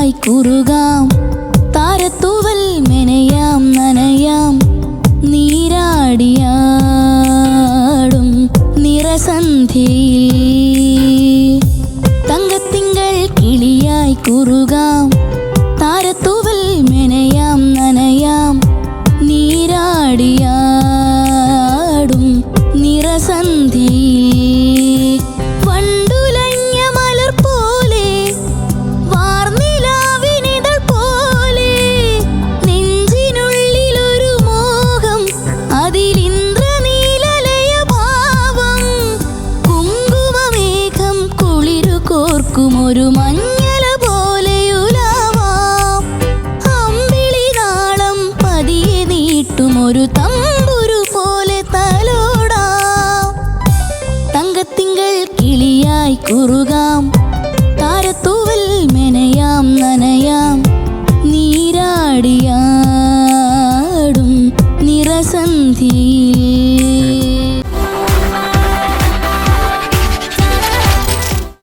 കിളിയായി കുറുകാം താരത്തൂവൽ മെനയാം നനയാം നീരാടിയാടും നിറസന്ധ്യയിൽ തങ്കത്തിങ്കൾ കിളിയായി കുറുകാം താരത്തൂവൽ മെനയാം നനയാം നീരാടിയാടും നിറസന്ധ്യയിൽ വണ്ടുലഞ്ഞ മലർ പോലെ വാർനിലാവിനിതൾ പോലെ നെഞ്ചിനുള്ളിലൊരു മോഹം അതിലിന്ദ്രനീലലയ ഭാവം കുങ്കുമമേഘം കുളിരു കോർക്കുമൊരു മഞ്ഞല പോലെയുലാവാം അമ്പിളി നാളം പതിയെ നീട്ടുമൊരു തമ്പുരു പോലെ തലോടാം തങ്കത്തിങ്കൾ കിളിയായി കുറുകാം താരത്തൂവൽ മെനയാം നനയാം നീരാടിയാടും നിറസന്ധ്യയിൽ